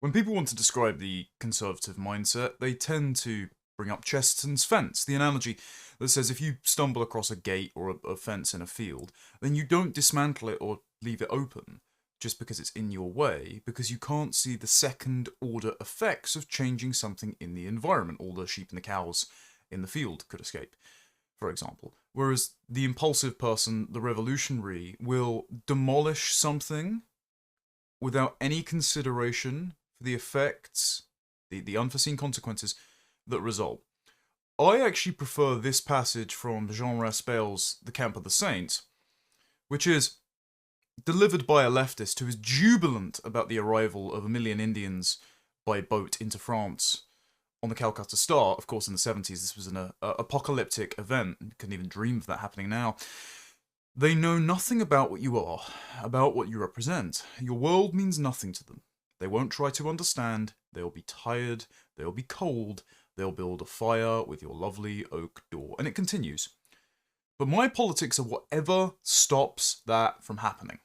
When people want to describe the conservative mindset, they tend to bring up Chesterton's fence, the analogy that says if you stumble across a gate or a fence in a field, then you don't dismantle it or leave it open just because it's in your way, because you can't see the second order effects of changing something in the environment. All the sheep and the cows in the field could escape, for example. Whereas the impulsive person, the revolutionary, will demolish something without any consideration for the effects, the unforeseen consequences that result. I actually prefer this passage from Jean Raspail's The Camp of the Saints, which is delivered by a leftist who is jubilant about the arrival of 1 million Indians by boat into France on the Calcutta Star. Of course, in the 70s, this was an apocalyptic event. You couldn't even dream of that happening now. They know nothing about what you are, about what you represent. Your world means nothing to them. They won't try to understand. They'll be tired. They'll be cold. They'll build a fire with your lovely oak door. And it continues. But my politics are whatever stops that from happening.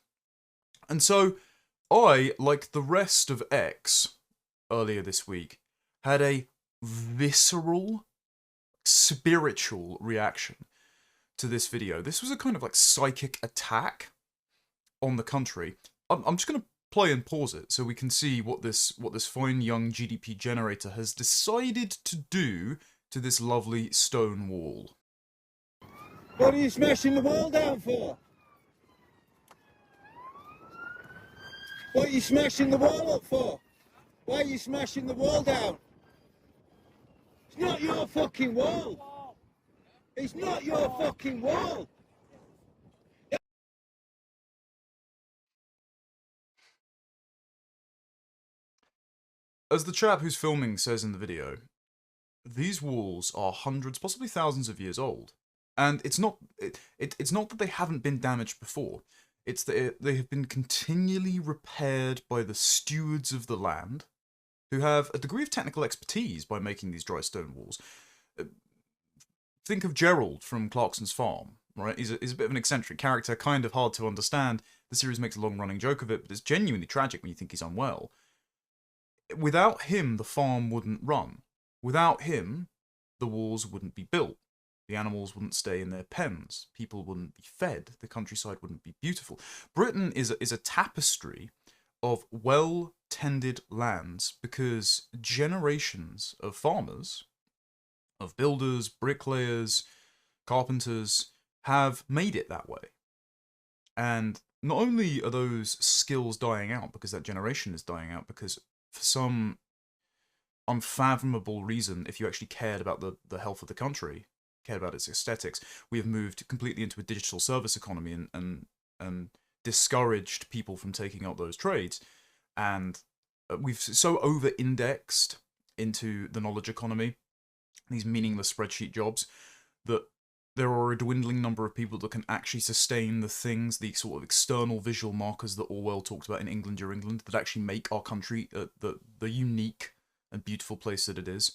And so, I, like the rest of X earlier this week, had a visceral, spiritual reaction to this video. This was a kind of like psychic attack on the country. I'm just going to play and pause it so we can see what this fine young GDP generator has decided to do to this lovely stone wall. What are you smashing the wall down for? What are you smashing the wall up for? Why are you smashing the wall down? It's not your fucking wall. It's not your fucking wall. As the chap who's filming says in the video, these walls are hundreds, possibly thousands of years old. And it's not that they haven't been damaged before. It's that they have been continually repaired by the stewards of the land, who have a degree of technical expertise by making these dry stone walls. Think of Gerald from Clarkson's Farm, right? He's a bit of an eccentric character, kind of hard to understand. The series makes a long-running joke of it, but it's genuinely tragic when you think he's unwell. Without him, the farm wouldn't run. Without him, the walls wouldn't be built. The animals wouldn't stay in their pens. People wouldn't be fed. The countryside wouldn't be beautiful. Britain is a tapestry of well-tended lands because generations of farmers, of builders, bricklayers, carpenters, have made it that way. And not only are those skills dying out because that generation is dying out, because for some unfathomable reason, if you actually cared about the health of the country, cared about its aesthetics, we have moved completely into a digital service economy and discouraged people from taking up those trades. And we've so over-indexed into the knowledge economy, these meaningless spreadsheet jobs, that there are a dwindling number of people that can actually sustain the things, the sort of external visual markers that Orwell talked about in England, Your England, that actually make our country the unique and beautiful place that it is.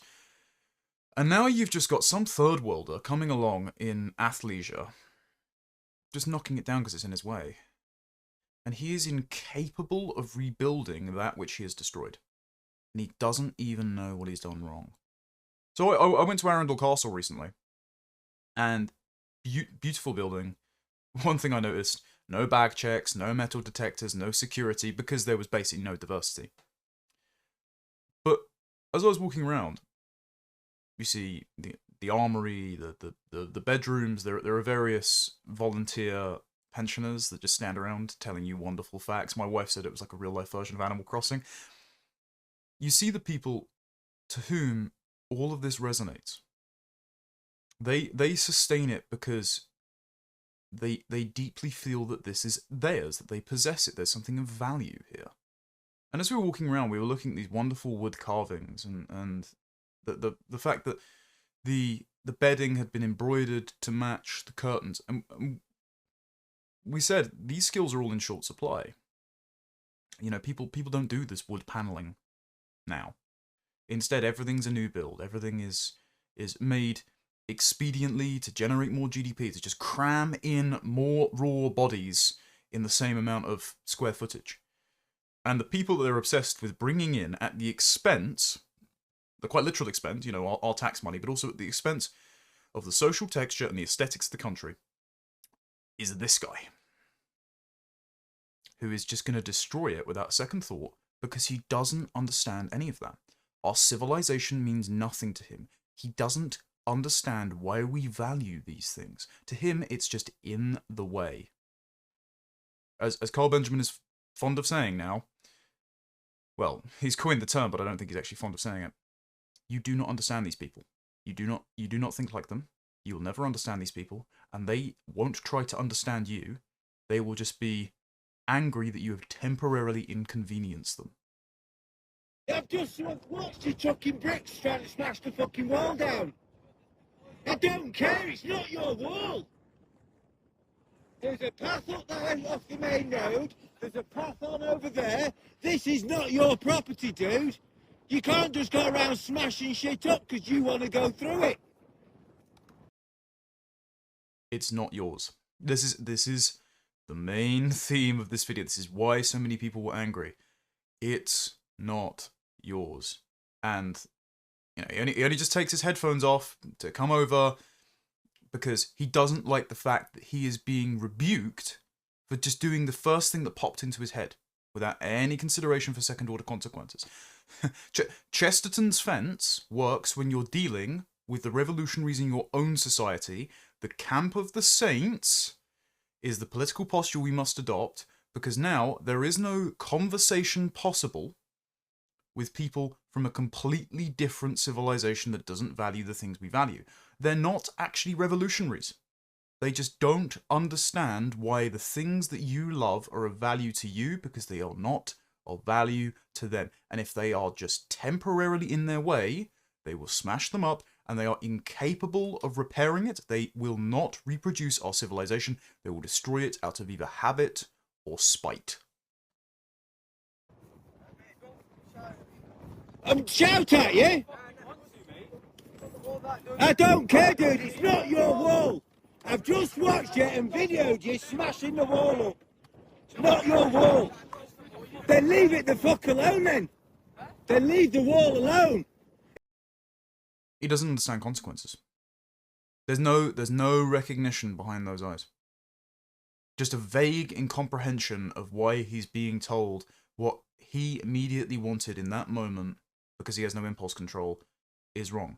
And now you've just got some third worlder coming along in athleisure, just knocking it down because it's in his way. And he is incapable of rebuilding that which he has destroyed. And he doesn't even know what he's done wrong. So I went to Arundel Castle recently. And beautiful building. One thing I noticed, no bag checks, no metal detectors, no security, because there was basically no diversity. But as I was walking around, you see the armory, the bedrooms. There are various volunteer pensioners that just stand around telling you wonderful facts. My wife said it was like a real life version of Animal Crossing. You see the people to whom all of this resonates. They sustain it because they deeply feel that this is theirs, that they possess it. There's something of value here. And as we were walking around, we were looking at these wonderful wood carvings and the fact that the bedding had been embroidered to match the curtains. And we said these skills are all in short supply. You know, people don't do this wood paneling now. Instead, everything's a new build. Everything is made expediently to generate more GDP, to just cram in more raw bodies in the same amount of square footage. And the people that they're obsessed with bringing in at the expense, the quite literal expense, our tax money, but also at the expense of the social texture and the aesthetics of the country, is this guy. Who is just going to destroy it without a second thought because he doesn't understand any of that. Our civilization means nothing to him. He doesn't understand why we value these things. To him, it's just in the way. As Carl Benjamin is fond of saying now, well, he's coined the term, but I don't think he's actually fond of saying it. You do not understand these people. You do not think like them. You'll never understand these people, and they won't try to understand you. They will just be angry that you have temporarily inconvenienced them. I've just watched you chucking bricks trying to smash the fucking wall down. I don't care, it's not your wall. There's a path up there off the main road. There's a path on over there. This is not your property, dude. You can't just go around smashing shit up because you want to go through it. It's not yours. This is the main theme of this video. This is why so many people were angry. It's not yours. And he only just takes his headphones off to come over because he doesn't like the fact that he is being rebuked for just doing the first thing that popped into his head without any consideration for second order consequences. Chesterton's fence works when you're dealing with the revolutionaries in your own society. The camp of the saints is the political posture we must adopt, because now there is no conversation possible with people from a completely different civilization that doesn't value the things we value. They're not actually revolutionaries. They just don't understand why the things that you love are of value to you, because they are not of value to them. And if they are just temporarily in their way, they will smash them up, and they are incapable of repairing it. They will not reproduce our civilization. They will destroy it out of either habit or spite. Shout at you? I don't care, dude. It's not your wall. I've just watched you and videoed you smashing the wall up. It's not your wall. Then leave it the fuck alone then. Then leave the wall alone. He doesn't understand consequences. There's no recognition behind those eyes. Just a vague incomprehension of why he's being told what he immediately wanted in that moment, because he has no impulse control, is wrong.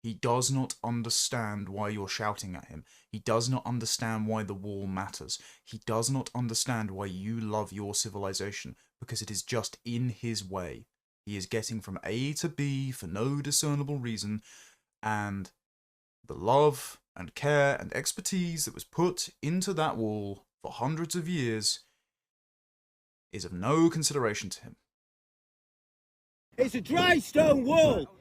He does not understand why you're shouting at him. He does not understand why the wall matters. He does not understand why you love your civilization, because it is just in his way. He is getting from A to B for no discernible reason, and the love and care and expertise that was put into that wall for hundreds of years is of no consideration to him. It's a dry stone wall.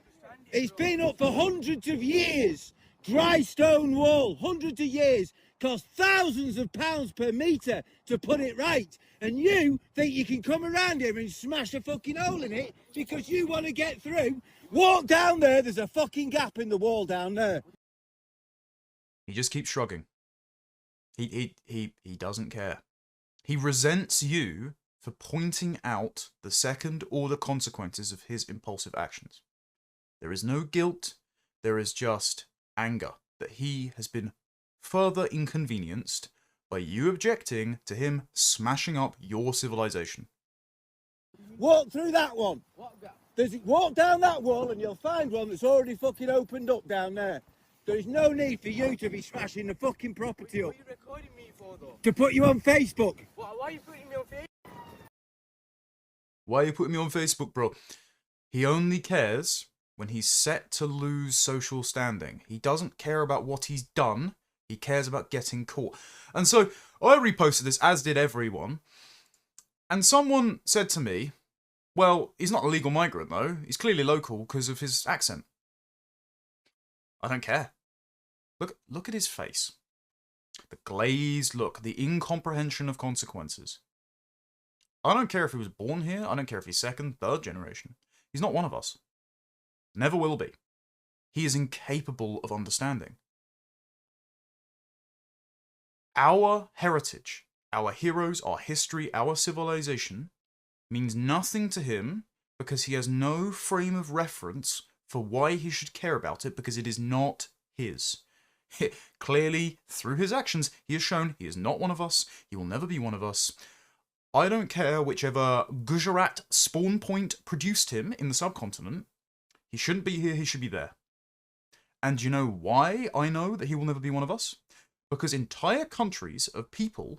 It's been up for hundreds of years. Dry stone wall, hundreds of years. Cost thousands of pounds per metre to put it right. And you think you can come around here and smash a fucking hole in it because you want to get through? Walk down there, there's a fucking gap in the wall down there. He just keeps shrugging. He doesn't care. He resents you for pointing out the second order consequences of his impulsive actions. There is no guilt, there is just anger that he has been further inconvenienced by you objecting to him smashing up your civilization. Walk through that one. Walk down that wall and you'll find one that's already fucking opened up down there. There is no need for you to be smashing the fucking property up. What are you recording me for, though? To put you on Facebook. Why are you putting me on Facebook? Why are you putting me on Facebook, bro? He only cares when he's set to lose social standing. He doesn't care about what he's done. He cares about getting caught. And so I reposted this, as did everyone. And someone said to me, well, he's not a legal migrant, though. He's clearly local because of his accent. I don't care. Look at his face. The glazed look, the incomprehension of consequences. I don't care if he was born here. I don't care if he's second, third generation. He's not one of us. Never will be. He is incapable of understanding. Our heritage, our heroes, our history, our civilization means nothing to him because he has no frame of reference for why he should care about it, because it is not his. Clearly, through his actions, he has shown he is not one of us, he will never be one of us. I don't care whichever Gujarat spawn point produced him in the subcontinent, he shouldn't be here, he should be there. And you know why I know that he will never be one of us? Because entire countries of people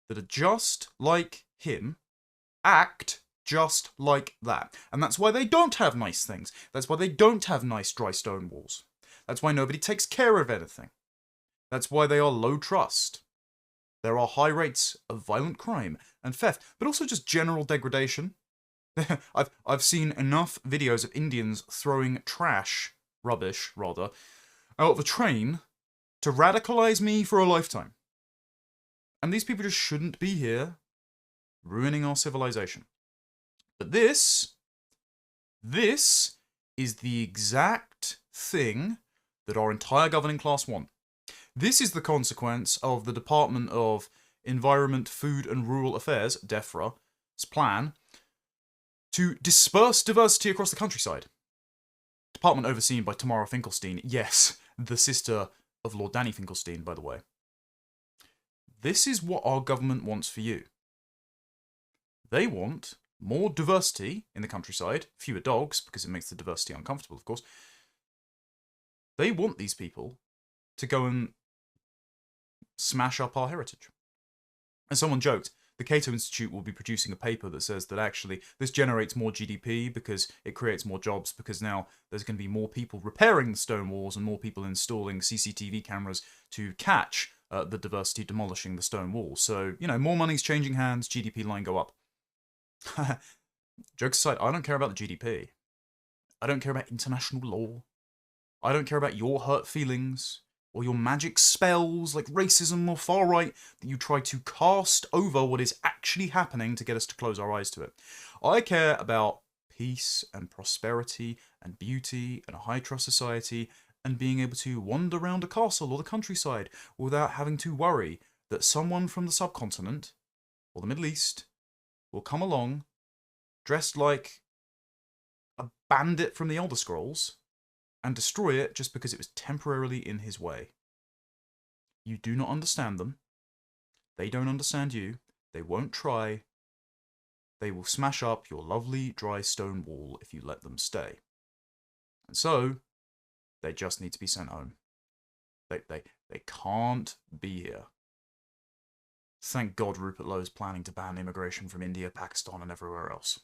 that are just like him act just like that. And that's why they don't have nice things. That's why they don't have nice dry stone walls. That's why nobody takes care of anything. That's why they are low trust. There are high rates of violent crime and theft, but also just general degradation. I've seen enough videos of Indians throwing rubbish rather, out of a train to radicalize me for a lifetime. And these people just shouldn't be here, ruining our civilization. But this is the exact thing that our entire governing class want. This is the consequence of the Department of Environment, Food and Rural Affairs, DEFRA's plan to disperse diversity across the countryside. Department overseen by Tamara Finkelstein. Yes, the sister of Lord Danny Finkelstein, by the way. This is what our government wants for you. They want more diversity in the countryside, fewer dogs, because it makes the diversity uncomfortable, of course. They want these people to go and smash up our heritage. And someone joked, the Cato Institute will be producing a paper that says that actually this generates more GDP because it creates more jobs, because now there's going to be more people repairing the stone walls and more people installing CCTV cameras to catch the diversity demolishing the stone wall. So, you know, more money's changing hands, GDP line go up. Jokes aside, I don't care about the GDP. I don't care about international law. I don't care about your hurt feelings or your magic spells like racism or far right that you try to cast over what is actually happening to get us to close our eyes to it. I care about peace and prosperity and beauty and a high trust society and being able to wander around a castle or the countryside without having to worry that someone from the subcontinent or the Middle East will come along dressed like a bandit from the Elder Scrolls and destroy it just because it was temporarily in his way. You do not understand them. They don't understand you. They won't try. They will smash up your lovely dry stone wall if you let them stay. And so, they just need to be sent home. They can't be here. Thank God Rupert Lowe is planning to ban immigration from India, Pakistan and everywhere else.